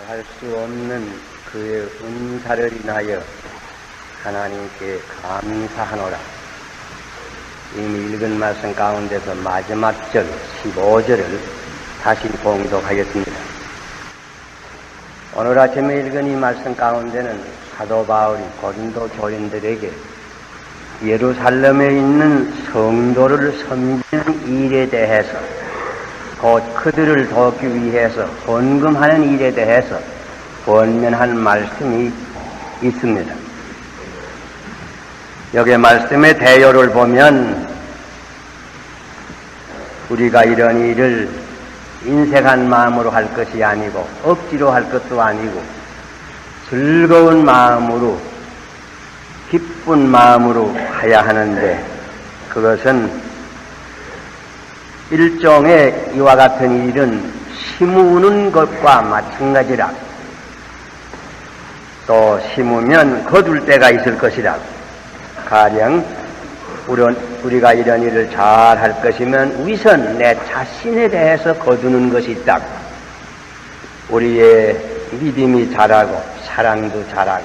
할 수 없는 그의 은사를 인하여 하나님께 감사하노라. 이미 읽은 말씀 가운데서 마지막 절 15절을 다시 봉독하겠습니다. 오늘 아침에 읽은 이 말씀 가운데는 사도 바울이 고린도 교인들에게 예루살렘에 있는 성도를 섬기는 일에 대해서, 곧 그들을 돕기 위해서 헌금하는 일에 대해서 권면한 말씀이 있습니다. 여기 말씀의 대요를 보면 우리가 이런 일을 인색한 마음으로 할 것이 아니고 억지로 할 것도 아니고 즐거운 마음으로, 기쁜 마음으로 해야 하는데, 그것은 일종의 이와 같은 일은 심우는 것과 마찬가지라. 또 심으면 거둘 때가 있을 것이라. 가령 우리가 이런 일을 잘 할 것이면 우선 내 자신에 대해서 거두는 것이 있다. 우리의 믿음이 자라고 사랑도 자라고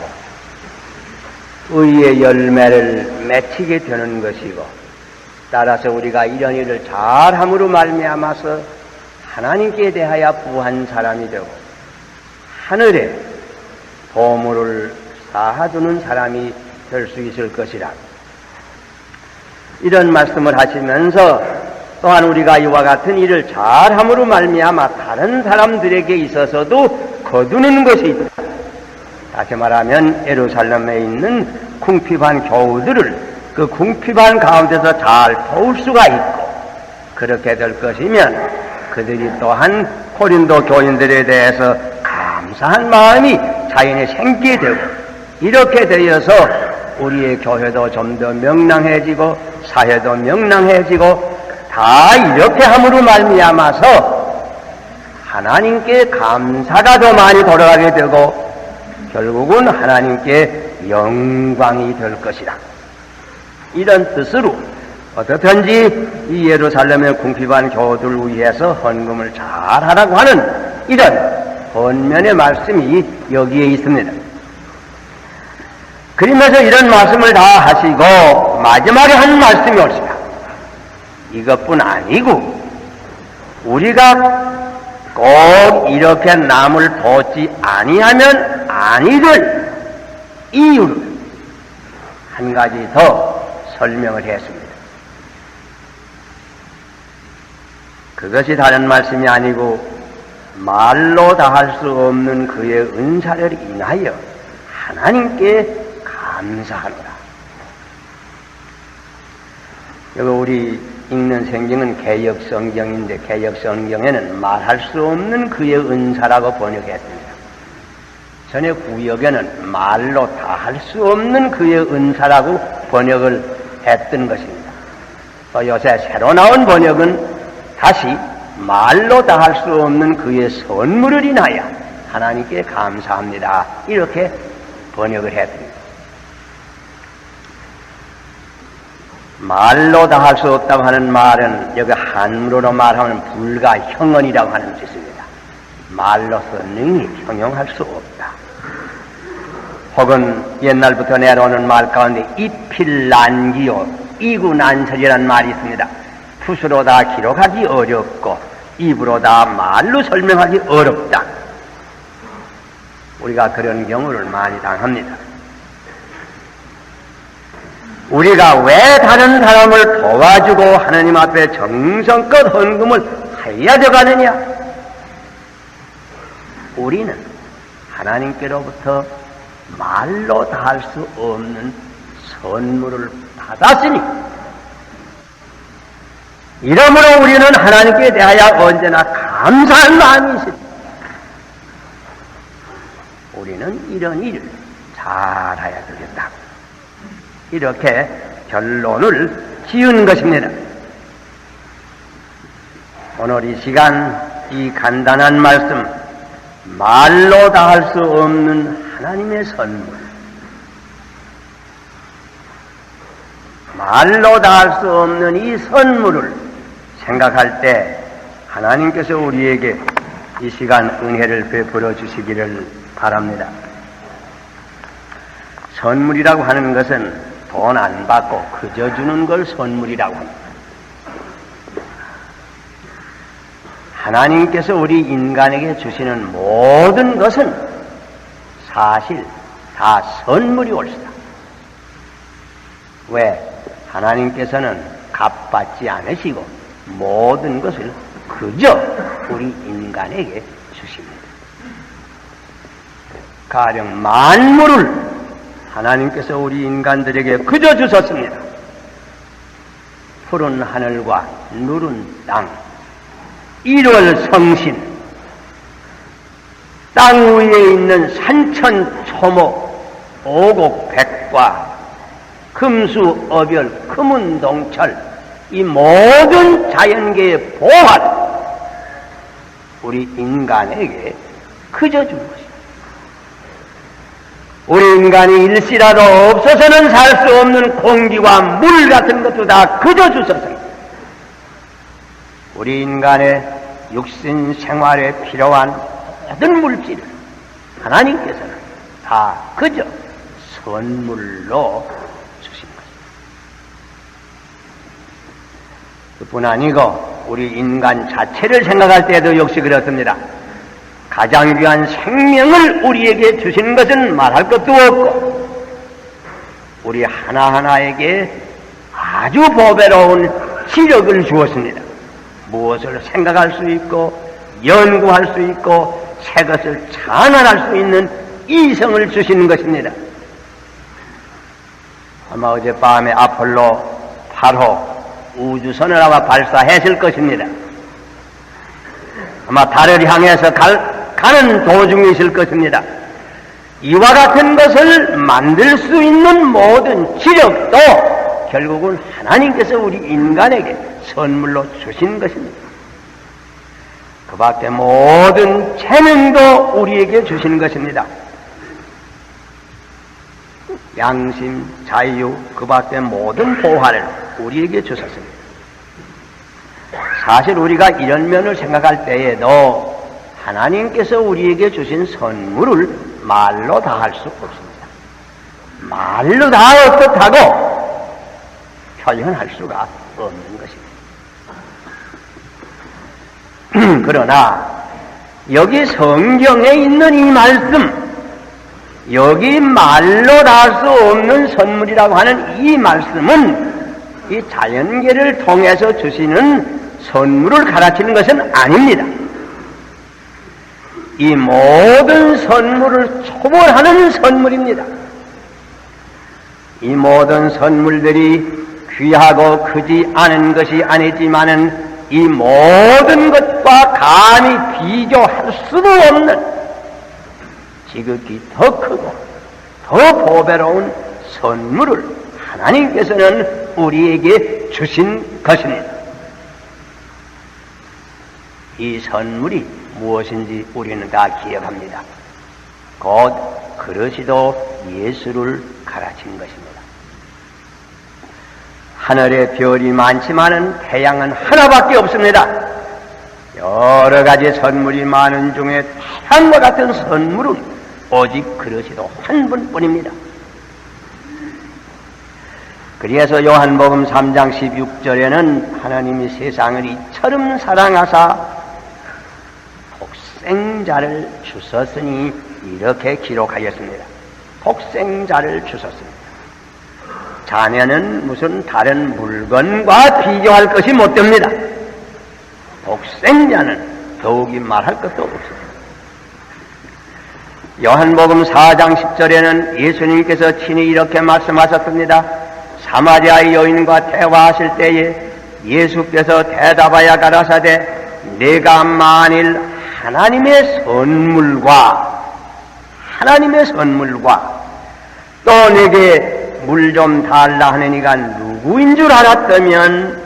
의의 열매를 맺히게 되는 것이고, 따라서 우리가 이런 일을 잘함으로 말미암아서 하나님께 대하여 부한 사람이 되고 하늘에 보물을 쌓아두는 사람이 될 수 있을 것이라. 이런 말씀을 하시면서 또한 우리가 이와 같은 일을 잘함으로 말미암아 다른 사람들에게 있어서도 거두는 것이 있다. 다시 말하면 예루살렘에 있는 궁핍한 교우들을 그 궁핍한 가운데서 잘 도울 수가 있고, 그렇게 될 것이면 그들이 또한 고린도 교인들에 대해서 감사한 마음이 자연히 생기게 되고, 이렇게 되어서 우리의 교회도 좀 더 명랑해지고 사회도 명랑해지고, 다 이렇게 함으로 말미암아서 하나님께 감사가 더 많이 돌아가게 되고 결국은 하나님께 영광이 될 것이다. 이런 뜻으로 어떻든지 이 예루살렘의 궁핍한 교우들을 위해서 헌금을 잘하라고 하는 이런 권면의 말씀이 여기에 있습니다. 그러면서 이런 말씀을 다 하시고 마지막에 한 말씀이 옳습니다. 이것뿐 아니고 우리가 꼭 이렇게 남을 돕지 아니하면 아니 될 이유를 한 가지 더 설명을 했습니다. 그것이 다른 말씀이 아니고 말로 다 할 수 없는 그의 은사를 인하여 하나님께 감사하노라. 여기 우리 읽는 성경은 개역성경인데, 개역성경에는 말할 수 없는 그의 은사라고 번역했습니다. 전에 구역에는 말로 다 할 수 없는 그의 은사라고 번역을 했던 것입니다. 또 요새 새로 나온 번역은 다시 말로 다 할 수 없는 그의 선물을 인하여 하나님께 감사합니다, 이렇게 번역을 했습니다. 말로 다 할 수 없다고 하는 말은 여기 한문으로 말하면 불가형언이라고 하는 뜻입니다. 말로서 능히 형용할 수 없다. 혹은 옛날부터 내려오는 말 가운데 이필난기요 이구난설이라는 말이 있습니다. 붓으로 다 기록하기 어렵고 입으로 다 말로 설명하기 어렵다. 우리가 그런 경우를 많이 당합니다. 우리가 왜 다른 사람을 도와주고 하나님 앞에 정성껏 헌금을 해야 되가느냐? 우리는 하나님께로부터 말로 다 할 수 없는 선물을 받았으니, 이러므로 우리는 하나님께 대하여 언제나 감사한 마음이 있습니다. 우리는 이런 일을 잘해야 되겠다, 이렇게 결론을 지은 것입니다. 오늘 이 시간 이 간단한 말씀, 말로 다 할 수 없는 하나님의 선물, 말로 다 할 수 없는 이 선물을 생각할 때 하나님께서 우리에게 이 시간 은혜를 베풀어 주시기를 바랍니다. 선물이라고 하는 것은 돈 안 받고 그저 주는 걸 선물이라고 합니다. 하나님께서 우리 인간에게 주시는 모든 것은 사실 다 선물이 옳시다. 왜? 하나님께서는 값받지 않으시고 모든 것을 그저 우리 인간에게 주십니다. 가령 만물을 하나님께서 우리 인간들에게 그저 주셨습니다. 푸른 하늘과 누른 땅, 1월 성신, 땅 위에 있는 산천 초목, 오곡백과, 금수 어별, 금운동철, 이 모든 자연계의 보활, 우리 인간에게 그저 준 것입니다. 우리 인간이 일시라도 없어서는 살 수 없는 공기와 물 같은 것도 다 그저 주셨습니다. 우리 인간의 육신 생활에 필요한 모든 물질을 하나님께서는 다 그저 선물로 주신 것입니다. 그뿐 아니고 우리 인간 자체를 생각할 때도 역시 그렇습니다. 가장 귀한 생명을 우리에게 주신 것은 말할 것도 없고 우리 하나하나에게 아주 보배로운 지력을 주었습니다. 무엇을 생각할 수 있고 연구할 수 있고 새 것을 찬원할 수 있는 이성을 주시는 것입니다. 아마 어젯밤에 아폴로 8호 우주선을 아마 발사했을 것입니다. 아마 달을 향해서 가는 도중에 있을 것입니다. 이와 같은 것을 만들 수 있는 모든 지력도 결국은 하나님께서 우리 인간에게 선물로 주신 것입니다. 그 밖에 모든 재능도 우리에게 주신 것입니다. 양심, 자유, 그 밖에 모든 보화를 우리에게 주셨습니다. 사실 우리가 이런 면을 생각할 때에도 하나님께서 우리에게 주신 선물을 말로 다 할 수 없습니다. 말로 다 어떻다고 표현할 수가 없는 것입니다. 그러나 여기 성경에 있는 이 말씀, 여기 말로 다 할 수 없는 선물이라고 하는 이 말씀은 이 자연계를 통해서 주시는 선물을 가르치는 것은 아닙니다. 이 모든 선물을 초월하는 선물입니다. 이 모든 선물들이 귀하고 크지 않은 것이 아니지만은 이 모든 것과 감히 비교할 수도 없는 지극히 더 크고 더 보배로운 선물을 하나님께서는 우리에게 주신 것입니다. 이 선물이 무엇인지 우리는 다 기억합니다. 곧 그러시도 예수를 가르친 것입니다. 하늘에 별이 많지만은 태양은 하나밖에 없습니다. 여러 가지 선물이 많은 중에 태양과 같은 선물은 오직 그러시도 한 분뿐입니다. 그래서 요한복음 3장 16절에는 하나님이 세상을 이처럼 사랑하사 독생자를 주셨으니 이렇게 기록하였습니다. 독생자를 주셨습니다. 자녀는 무슨 다른 물건과 비교할 것이 못 됩니다. 독생자는 더욱이 말할 것도 없습니다. 요한복음 4장 10절에는 예수님께서 친히 이렇게 말씀하셨습니다. 사마리아의 여인과 대화하실 때에 예수께서 대답하여 가라사대 내가 만일 하나님의 선물과 또 내게 물 좀 달라 하는 이가 누구인 줄 알았다면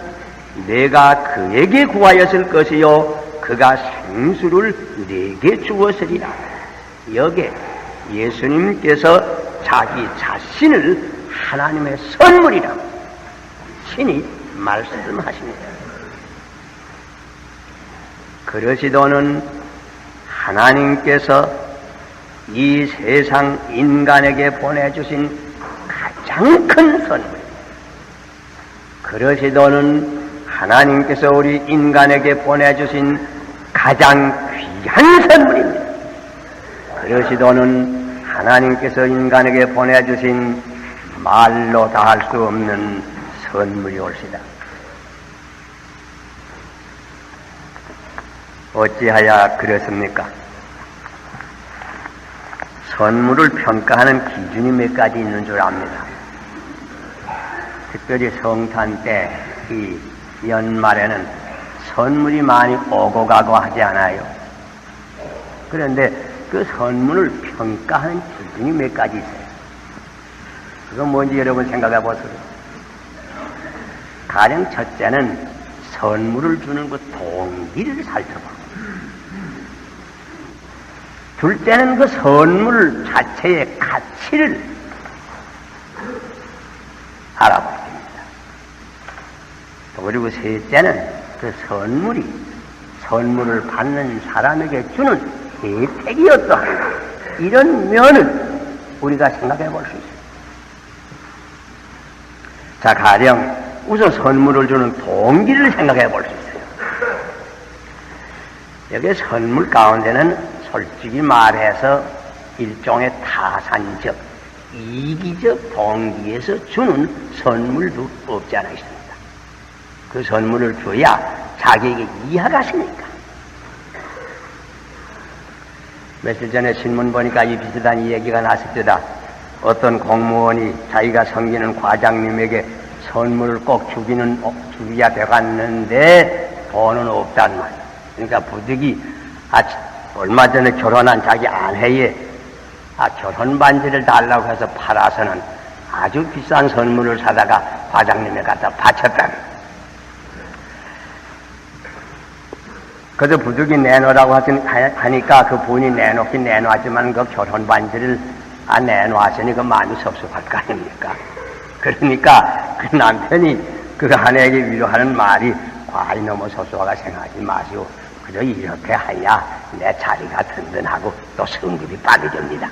내가 그에게 구하였을 것이요 그가 생수를 내게 주었으리라. 여기에 예수님께서 자기 자신을 하나님의 선물이라 친히 말씀하십니다. 그러시도는 하나님께서 이 세상 인간에게 보내주신 가장 큰 선물입니다. 그러시도는 하나님께서 우리 인간에게 보내주신 가장 귀한 선물입니다. 그러시도는 하나님께서 인간에게 보내주신 말로 다 할 수 없는 선물이 올시다. 어찌하여 그렇습니까? 선물을 평가하는 기준이 몇 가지 있는 줄 압니다. 특별히 성탄 때 이 연말에는 선물이 많이 오고 가고 하지 않아요. 그런데 그 선물을 평가하는 기준이 몇 가지 있어요. 그건 뭔지 여러분 생각해 보세요. 가령 첫째는 선물을 주는 그 동기를 살펴보고, 둘째는 그 선물 자체의 가치를 알아보게 됩니다. 그리고 셋째는 그 선물을 받는 사람에게 주는 혜택이 어떠한가, 이런 면을 우리가 생각해 볼 수 있어요. 자, 가령 우선 선물을 주는 동기를 생각해 볼 수 있어요. 여기 선물 가운데는 솔직히 말해서 일종의 타산적, 이기적 동기에서 주는 선물도 없지 않아 있습니다. 그 선물을 줘야 자기에게 이해가 있으니까. 며칠 전에 신문 보니까 이 비슷한 이야기가 났습니다. 어떤 공무원이 자기가 섬기는 과장님에게 선물을 꼭 주기야 되갔는데 돈은 없단 말이야. 그러니까 부득이 얼마 전에 결혼한 자기 아내의 결혼 반지를 달라고 해서 팔아서는 아주 비싼 선물을 사다가 과장님에 갖다 바쳤다. 그래서 부득이 내놓으라고 하니까 그 분이 내놓긴 내놓았지만 그 결혼 반지를 내놓았으니 그 마음이 섭섭할 거 아닙니까? 그러니까 그 남편이 그 아내에게 위로하는 말이 과히 너무 섭섭하게 생각하지 마시오. 그저 이렇게 하야 내 자리가 든든하고 또 성급이 빠져줍니다.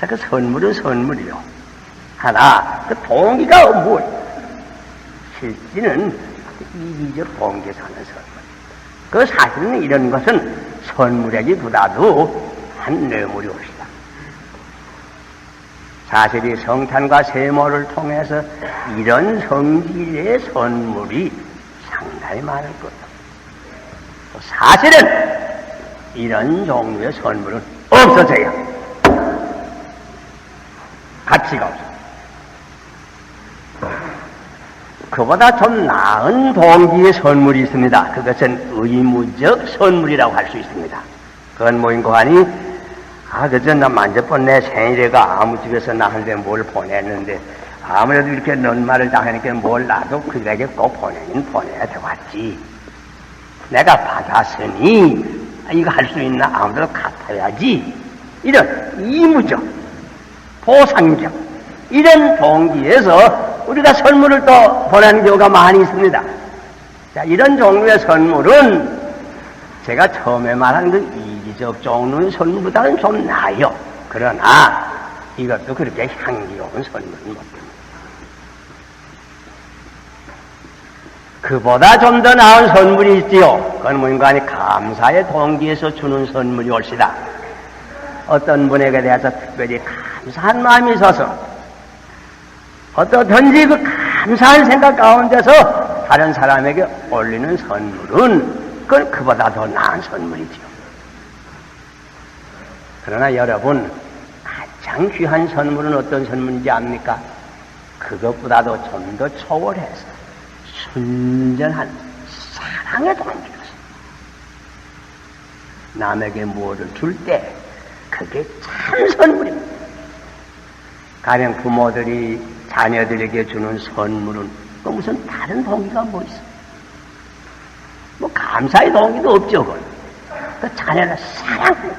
자, 그 선물은 선물이요. 하나, 그 동기가 실지는 이기적 동기에서 하는 선물. 그 사실은 이런 것은 선물에기보다도 한 뇌물이 옵시다. 사실이 성탄과 세모를 통해서 이런 성질의 선물이 상당히 많을 거다. 또 사실은 이런 종류의 선물은 없어져야 가치가 없어. 그보다 좀 나은 동기의 선물이 있습니다. 그것은 의무적 선물이라고 할 수 있습니다. 그건 뭐인고 하니, 그저 나 만져본 내 생일에가 아무 집에서 나한테 뭘 보냈는데, 아무래도 이렇게 넌말을 당하니까 뭘 나도 그에게 꼭 보내긴 보내야 되겠지. 내가 받았으니, 이거 할 수 있나? 아무래도 갚아야지. 이런 의무적, 보상적, 이런 동기에서 우리가 선물을 또 보내는 경우가 많이 있습니다. 자, 이런 종류의 선물은 제가 처음에 말한 그 이기적 종류의 선물보다는 좀 나아요. 그러나 이것도 그렇게 향기로운 선물은 못 됩니다. 그보다 좀 더 나은 선물이 있지요. 그건 뭔가 하니 감사의 동기에서 주는 선물이 올시다. 어떤 분에게 대해서 특별히 감사한 마음이 있어서 어떠든지 그 감사한 생각 가운데서 다른 사람에게 올리는 선물은 그건 그보다 더 나은 선물이죠. 그러나 여러분, 가장 귀한 선물은 어떤 선물인지 압니까? 그것보다도 좀 더 초월해서 순전한 사랑의 동기로서 남에게 무엇을 줄 때 그게 참 선물입니다. 가령 부모들이 자녀들에게 주는 선물은 또 무슨 다른 동기가 뭐 있어? 뭐 감사의 동기도 없죠. 그건. 그 자녀를 사랑합니다.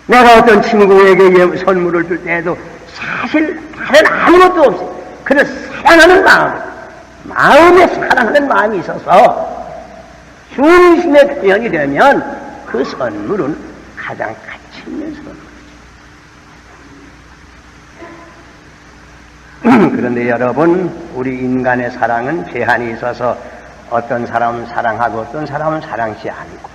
내가 어떤 친구에게 선물을 줄 때에도 사실 다른 아무것도 없이 그를 사랑하는 마음에 사랑하는 마음이 있어서 중심의 표현이 되면 그 선물은 가장 가치 있는 선물이죠. 그런데 여러분, 우리 인간의 사랑은 제한이 있어서 어떤 사람은 사랑하고 어떤 사람은 사랑치 않고,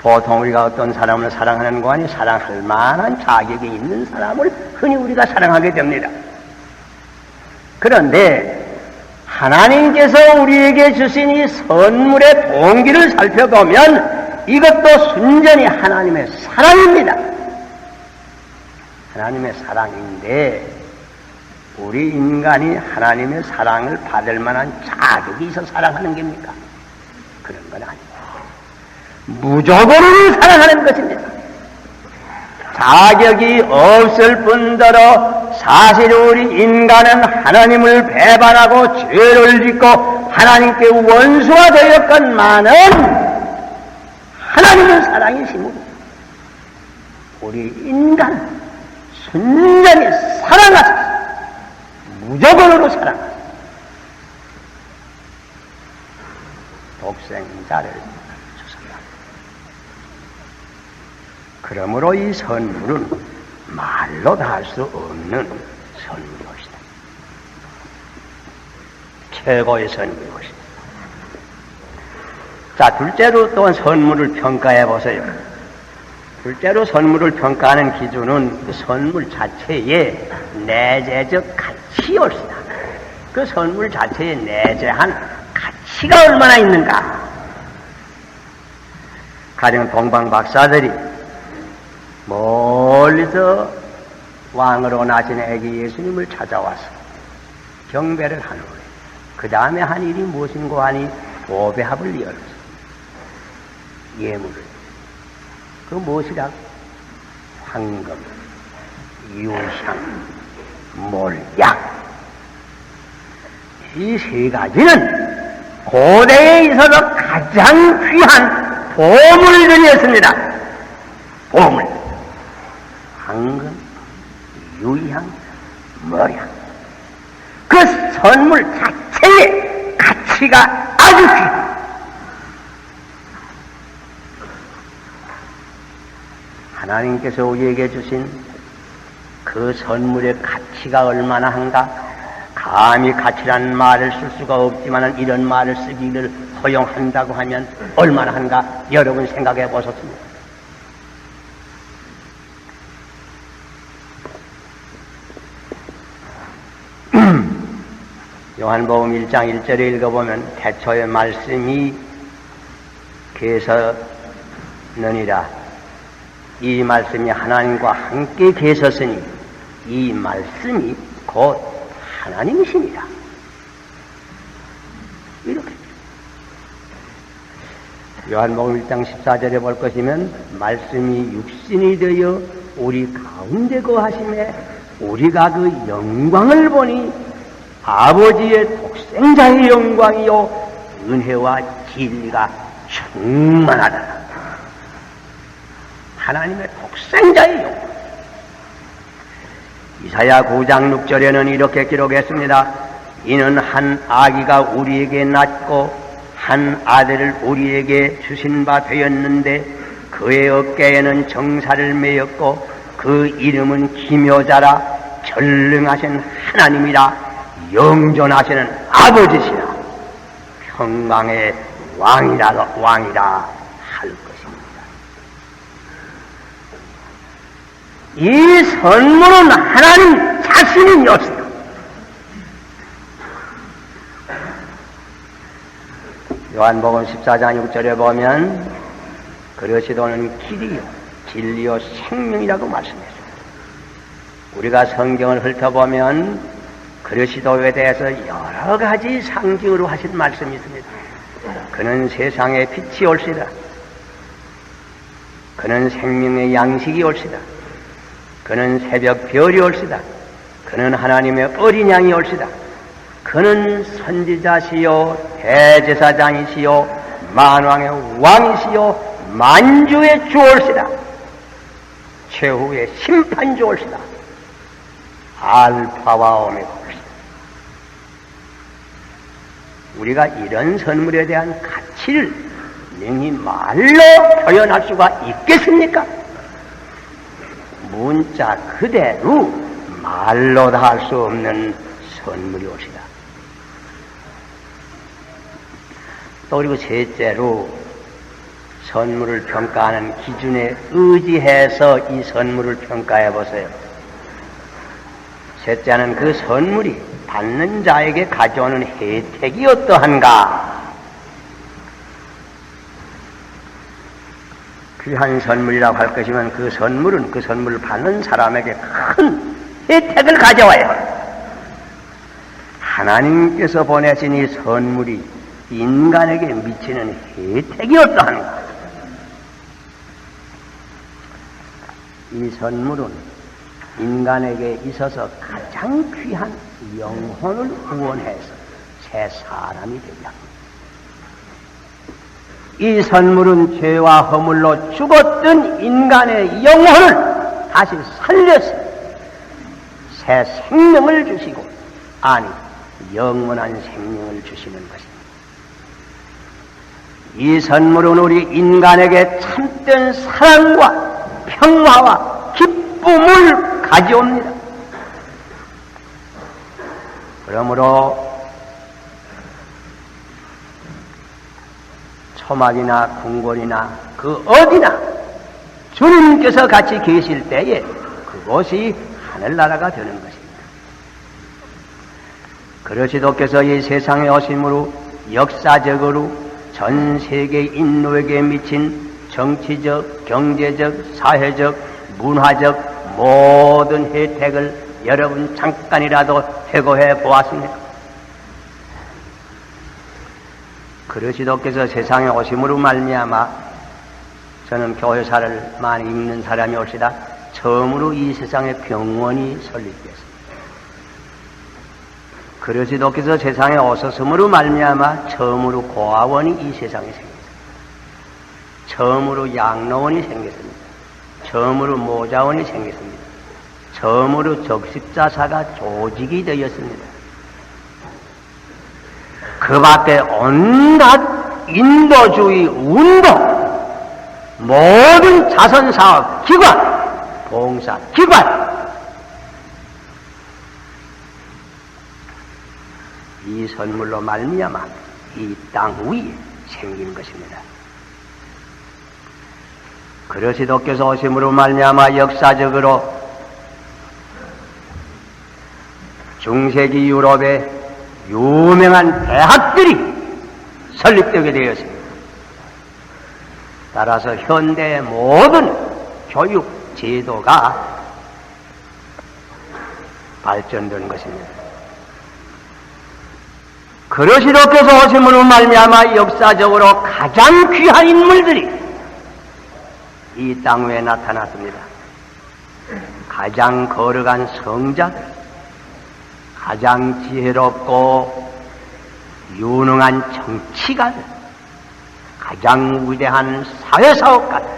보통 우리가 어떤 사람을 사랑하는 거 아니 사랑할 만한 자격이 있는 사람을 흔히 우리가 사랑하게 됩니다. 그런데 하나님께서 우리에게 주신 이 선물의 동기를 살펴보면 이것도 순전히 하나님의 사랑입니다. 하나님의 사랑인데 우리 인간이 하나님의 사랑을 받을 만한 자격이 있어 사랑하는 겁니까? 그런 건 아닙니다. 무조건으로 사랑하는 것입니다. 자격이 없을 뿐더러 사실 우리 인간은 하나님을 배반하고 죄를 짓고 하나님께 원수가 되었건만은 하나님의 사랑이시므로 우리 인간은 순전히 사랑하소서. 무조건으로 사랑하소서. 독생자를 주셨다. 그러므로 이 선물은 말로 다 할 수 없는 선물이옵니다. 최고의 선물이옵니다. 자, 둘째로 또한 선물을 평가해 보세요. 둘째로 선물을 평가하는 기준은 그 선물 자체의 내재적 가치였습니다. 그 선물 자체의 내재한 가치가 얼마나 있는가. 가령 동방 박사들이 멀리서 왕으로 나신 아기 예수님을 찾아와서 경배를 한 후에 그 다음에 한 일이 무엇인고 하니 보배합을 열어서 예물을, 그 무엇이라? 황금, 유향, 몰약. 이 세 가지는 고대에 있어서 가장 귀한 보물들이었습니다. 보물. 황금, 유향, 몰약. 그 선물 자체의 가치가 아주 귀합니다. 하나님께서 우리에게 주신 그 선물의 가치가 얼마나 한가? 감히 가치라는 말을 쓸 수가 없지만 이런 말을 쓰기를 허용한다고 하면 얼마나 한가? 여러분 생각해 보셨습니까? 요한복음 1장 1절에 읽어보면 태초의 말씀이 계셨느니라. 이 말씀이 하나님과 함께 계셨으니 이 말씀이 곧 하나님이시니라. 이렇게 요한복음 1장 14절에 볼 것이면 말씀이 육신이 되어 우리 가운데 거하심에 우리가 그 영광을 보니 아버지의 독생자의 영광이요 은혜와 진리가 충만하다. 하나님의 독생자의 영광. 이사야 9장 6절에는 이렇게 기록했습니다. 이는 한 아기가 우리에게 낳고 한 아들을 우리에게 주신 바 되었는데 그의 어깨에는 정사를 메었고 그 이름은 기묘자라 전능하신 하나님이라 영존하시는 아버지시라 평강의 왕이라 할 것입니다. 이 선물은 하나님 자신이었습니다. 요한복음 14장 6절에 보면 그러시도는 길이요 진리요 생명이라고 말씀했습니다. 우리가 성경을 훑어보면 그리스도에 대해서 여러 가지 상징으로 하신 말씀이 있습니다. 그는 세상의 빛이 올시다. 그는 생명의 양식이 올시다. 그는 새벽 별이 올시다. 그는 하나님의 어린 양이 올시다. 그는 선지자시요 대제사장이시요 만왕의 왕이시요 만주의 주 올시다. 최후의 심판주 올시다. 알파와 오메가 올시다. 우리가 이런 선물에 대한 가치를 능히 말로 표현할 수가 있겠습니까? 문자 그대로 말로 다 할 수 없는 선물이 옵시다. 또 그리고 셋째로 선물을 평가하는 기준에 의지해서 이 선물을 평가해 보세요. 셋째는 그 선물이 받는 자에게 가져오는 혜택이 어떠한가? 귀한 선물이라고 할 것이면 그 선물은 그 선물을 받는 사람에게 큰 혜택을 가져와요. 하나님께서 보내신 이 선물이 인간에게 미치는 혜택이 어떠한가? 이 선물은 인간에게 있어서 가장 귀한 영혼을 구원해서 새 사람이 되게 합니다. 이 선물은 죄와 허물로 죽었던 인간의 영혼을 다시 살려서 새 생명을 주시고, 아니 영원한 생명을 주시는 것입니다. 이 선물은 우리 인간에게 참된 사랑과 평화와 기쁨을 가져옵니다. 그러므로 초막이나 궁궐이나 그 어디나 주님께서 같이 계실 때에 그곳이 하늘나라가 되는 것입니다. 그러시도께서 이 세상에 오심으로 역사적으로 전 세계 인류에게 미친 정치적, 경제적, 사회적, 문화적 모든 혜택을 여러분 잠깐이라도 회고해 보았습니까? 그러시도께서 세상에 오심으로 말미암아 저는 교회사를 많이 읽는 사람이 올시다 처음으로 이 세상에 병원이 설립됐습니다. 그러시도께서 세상에 오셨음으로 말미암아 처음으로 고아원이 이 세상에 생겼습니다. 처음으로 양로원이 생겼습니다. 처음으로 모자원이 생겼습니다. 처음으로 적십자사가 조직이 되었습니다. 그 밖에 온갖 인도주의 운동, 모든 자선사업 기관, 봉사 기관, 이 선물로 말미암아 이 땅 위에 생긴 것입니다. 그러시도께서 오심으로 말미암아 역사적으로 중세기 유럽의 유명한 대학들이 설립되게 되었습니다. 따라서 현대의 모든 교육 제도가 발전된 것입니다. 그러시도께서 오심으로 말미암아 역사적으로 가장 귀한 인물들이 이 땅 위에 나타났습니다. 가장 거룩한 성자들, 가장 지혜롭고 유능한 정치가들, 가장 위대한 사회사업가들,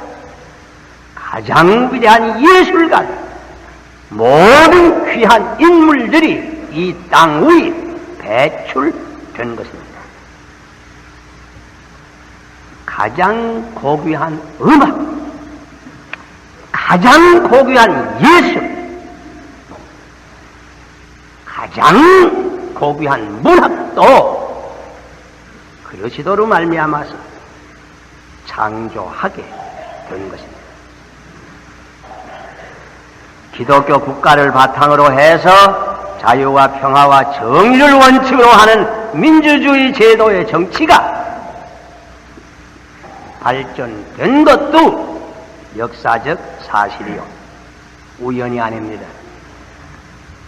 가장 위대한 예술가들, 모든 귀한 인물들이 이 땅 위에 배출된 것입니다. 가장 고귀한 음악, 가장 고귀한 예술, 가장 고귀한 문학도 그러시도록 말미암아서 창조하게 된 것입니다. 기독교 국가를 바탕으로 해서 자유와 평화와 정의를 원칙으로 하는 민주주의 제도의 정치가 발전된 것도 역사적 사실이요, 우연이 아닙니다.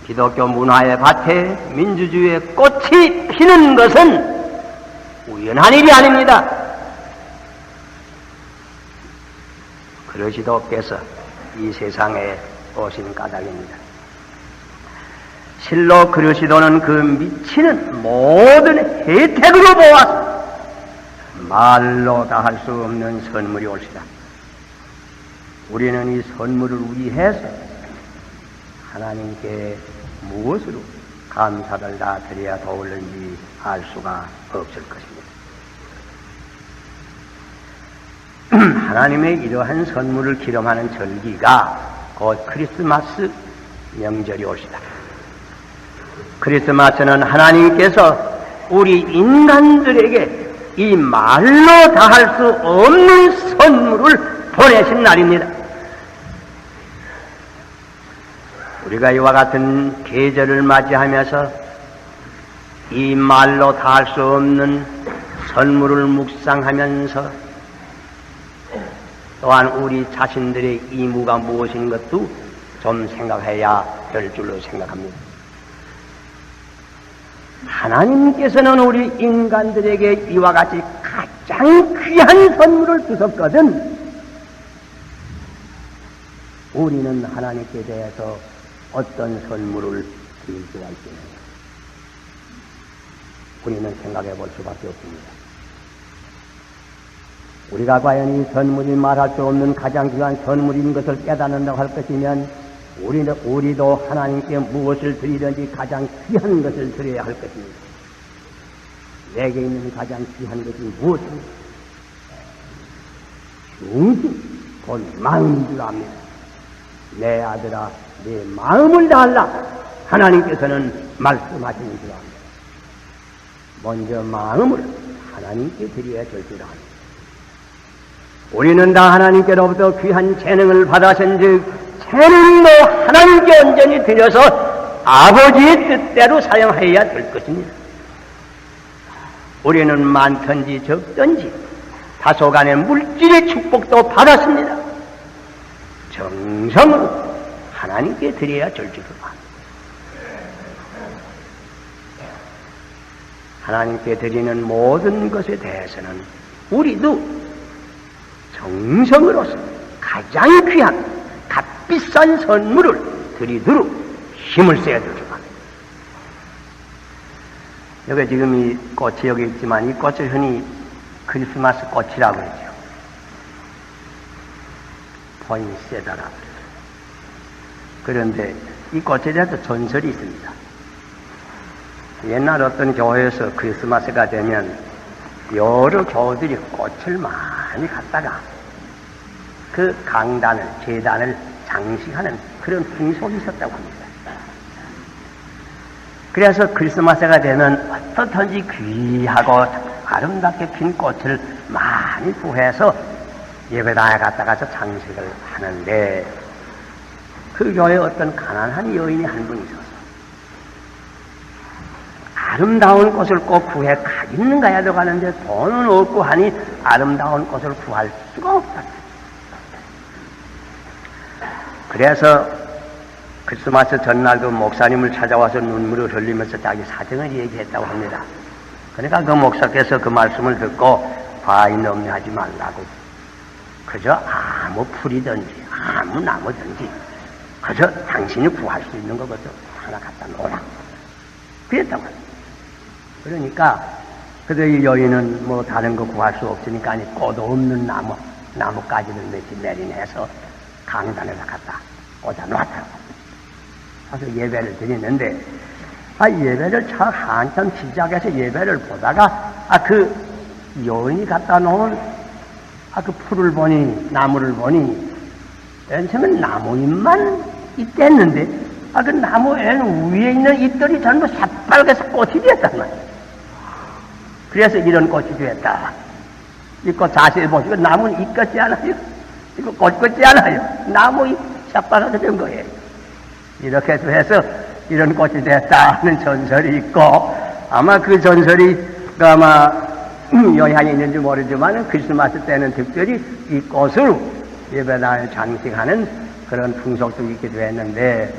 기독교 문화의 밭에 민주주의의 꽃이 피는 것은 우연한 일이 아닙니다. 그러시도께서 이 세상에 오신 까닭입니다. 실로 그러시도는 그 미치는 모든 혜택으로 보아서 말로 다 할 수 없는 선물이 올시다. 우리는 이 선물을 위해서 하나님께 무엇으로 감사를 다 드려야 더울는지 알 수가 없을 것입니다. 하나님의 이러한 선물을 기념하는 절기가 곧 크리스마스 명절이 올시다. 크리스마스는 하나님께서 우리 인간들에게 이 말로 다 할 수 없는 선물을 보내신 날입니다. 우리가 이와 같은 계절을 맞이하면서 이 말로 다 할 수 없는 선물을 묵상하면서 또한 우리 자신들의 의무가 무엇인 것도 좀 생각해야 될 줄로 생각합니다. 하나님께서는 우리 인간들에게 이와 같이 가장 귀한 선물을 주셨거든 우리는 하나님께 대해서 어떤 선물을 드릴 수가 있겠느냐? 우리는 생각해 볼 수밖에 없습니다. 우리가 과연 이 선물이 말할 수 없는 가장 귀한 선물인 것을 깨닫는다고 할 것이면 우리도 하나님께 무엇을 드리든지 가장 귀한 것을 드려야 할 것입니다. 내게 있는 가장 귀한 것이 무엇입니까? 중심, 곧 마음인 줄 압니다. 내 아들아, 내 마음을 다하라. 하나님께서는 말씀하시는 줄 압니다. 먼저 마음을 하나님께 드려야 될 줄 압니다. 우리는 다 하나님께로부터 귀한 재능을 받아신 즉 재능도 하나님께 온전히 드려서 아버지의 뜻대로 사용해야 될 것입니다. 우리는 많든지 적든지 다소간의 물질의 축복도 받았습니다. 정성으로 하나님께 드려야 될 줄을 압니다. 하나님께 드리는 모든 것에 대해서는 우리도 정성으로서 가장 귀한 값비싼 선물을 드리도록 힘을 써야 될 줄 압니다. 여기 지금 이 꽃이 여기 있지만 이 꽃을 흔히 크리스마스 꽃이라고 그러죠. 포인세다라. 그런데 이 꽃에 대해서 전설이 있습니다. 옛날 어떤 교회에서 크리스마스가 되면 여러 교우들이 꽃을 많이 갖다가 그 강단을, 제단을 장식하는 그런 풍속이 있었다고 합니다. 그래서 크리스마스가 되면 어떻든지 귀하고 아름답게 핀 꽃을 많이 구해서 예배당에 갖다가서 장식을 하는데 그 교회에 어떤 가난한 여인이 한 분 있었어요. 아름다운 꽃을 꼭 구해 가지는 가야 들어가는데 돈은 없고 하니 아름다운 꽃을 구할 수가 없다. 그래서 크리스마스 전날 그 목사님을 찾아와서 눈물을 흘리면서 자기 사정을 얘기했다고 합니다. 그러니까 그 목사께서 그 말씀을 듣고 과인 염려하지 말라고 그저 아무 풀이든지 아무 나무든지 그저 당신이 구할 수 있는 것부터 하나 갖다 놓으라 그랬다고 합니다. 그러니까 그래도 이 여인은 뭐 다른 거 구할 수 없으니까 아니 꽃 없는 나뭇가지를 몇십 내린해서 강단에다 갖다 꽂아 놨다고. 그래서 예배를 드리는데 예배를 참 한참 시작해서 예배를 보다가 그 여인이 갖다 놓은 그 풀을 보니 나무를 보니 맨 처음엔 나무잎만 있댔는데 그 나무 위에 있는 잎들이 전부 새빨개서 꽃이 되었단 말이에요. 그래서 이런 꽃이 되었다. 이 꽃 자세히 보시고 나무는 잎 같지 않아요. 이거 꽃 같지 않아요. 나무 잎 새빨갛게 된 거예요. 이렇게 해서 이런 꽃이 됐다는 전설이 있고 아마 그 전설이 아마 영향이 있는지 모르지만 크리스마스 때는 특별히 이 꽃으로 예배당을 장식하는 그런 풍속도 있기도 했는데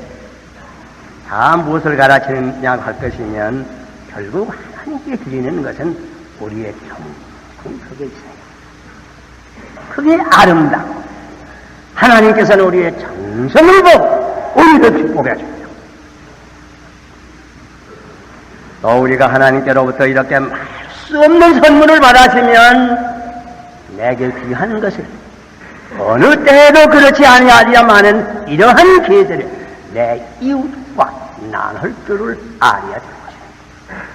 다 무엇을 가르치느냐 할 것이면 결국 하나님께 드리는 것은 우리의 정성 그게 있어요. 그게 아름다워. 하나님께서는 우리의 정성을 보고 우리를 축복해 줍니다. 또 우리가 하나님께로부터 이렇게 말 수 없는 선물을 받았으면 내게 귀한 것을 어느 때에도 그렇지 아니하리야마는 이러한 계절에 내 이웃과 나눌 줄을 알아야 될 것입니다.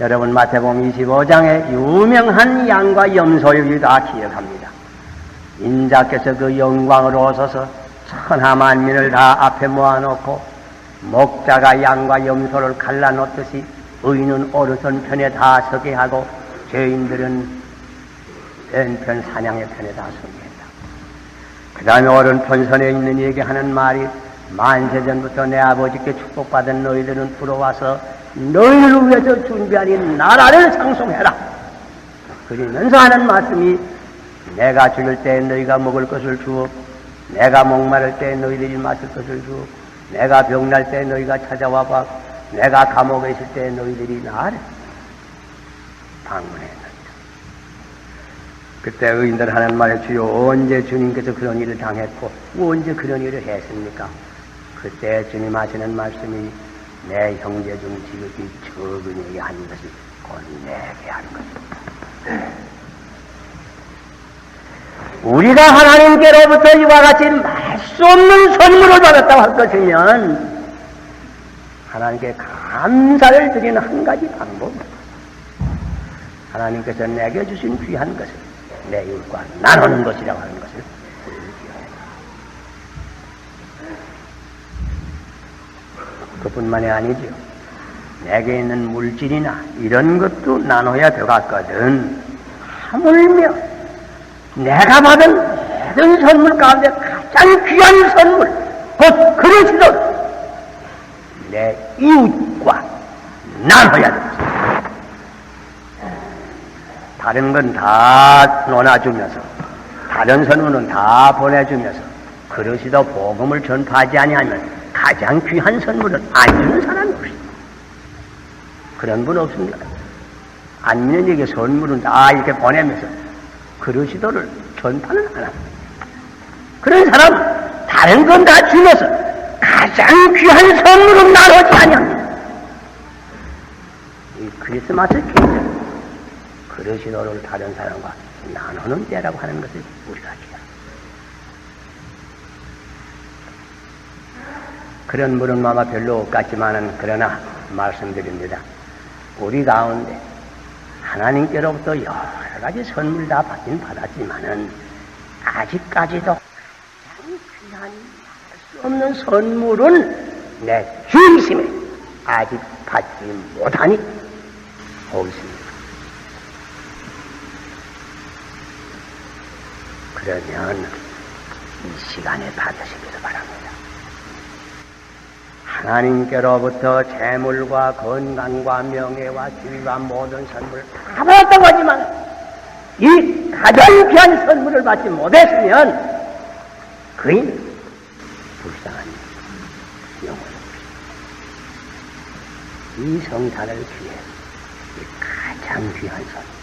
여러분 마태복음 25장에 유명한 양과 염소 얘기 다 기억합니다. 인자께서 그 영광으로 오셔서 천하 만민을 다 앞에 모아놓고 목자가 양과 염소를 갈라놓듯이 의인은 오른손편에 다 서게 하고 죄인들은 왼편 사냥의 편에 다 서게 했다. 그 다음에 오른편선에 있는 이에게 하는 말이 만세전부터 내 아버지께 축복받은 너희들은 들어와서 너희를 위해서 준비하는 나라를 상송해라. 그러면서 하는 말씀이 내가 죽을 때 너희가 먹을 것을 주어 내가 목마를 때 너희들이 마실 것을 주어 내가 병날 때 너희가 찾아와 봐 내가 감옥에 있을 때 너희들이 나를 방문했느니라. 그때 의인들 하는 말에 주여 언제 주님께서 그런 일을 당했고 언제 그런 일을 했습니까? 그때 주님 하시는 말씀이 내 형제 중 지극히 적은 이에게 한 것이 곧 내게 한 것입니다. 우리가 하나님께로부터 이와 같이 말 수 없는 선물을 받았다고 할 것이면 하나님께 감사를 드리는 한 가지 방법입니다. 하나님께서 내게 주신 귀한 것을 내 이웃과 나누는 것이라고 하는 것을 그뿐만이 아니지요. 내게 있는 물질이나 이런 것도 나눠야 되겠거든. 하물며 내가 받은 모든 선물 가운데 가장 귀한 선물 곧 그리스도를 내 이웃과 나눠야 됩니다. 다른 건 다 논아주면서 다른 선물은 다 보내주면서 그리스도 복음을 전파하지 아니하면 가장 귀한 선물은 안 주는 사람이 없습니다. 그런 분 없습니까? 안 믿는 에게 선물은 다 이렇게 보내면서 그리스도를 전파는 안 합니다. 그런 사람은 다른 건 다 주면서 가장 귀한 선물은 나누지 아니합니다. 이 크리스마스 계절 그리스도를 다른 사람과 나누는 때라고 하는 것을 우리가 기억합니다. 그런 분은 아마 별로 없겠지만은 그러나 말씀드립니다. 우리 가운데 하나님께로부터 여러 가지 선물 다 받긴 받았지만은 아직까지도 가장 귀한 할 수 없는 선물은 내 중심에 아직 받지 못하니 없습니다. 그러면 이 시간에 받으시기를 바랍니다. 하나님께로부터 재물과 건강과 명예와 지위와 모든 선물을 다 받았다고 하지만 이 가장 귀한 선물을 받지 못했으면 그인 불쌍한 영혼입니다. 이 성탄을 위해 이 가장 귀한 선물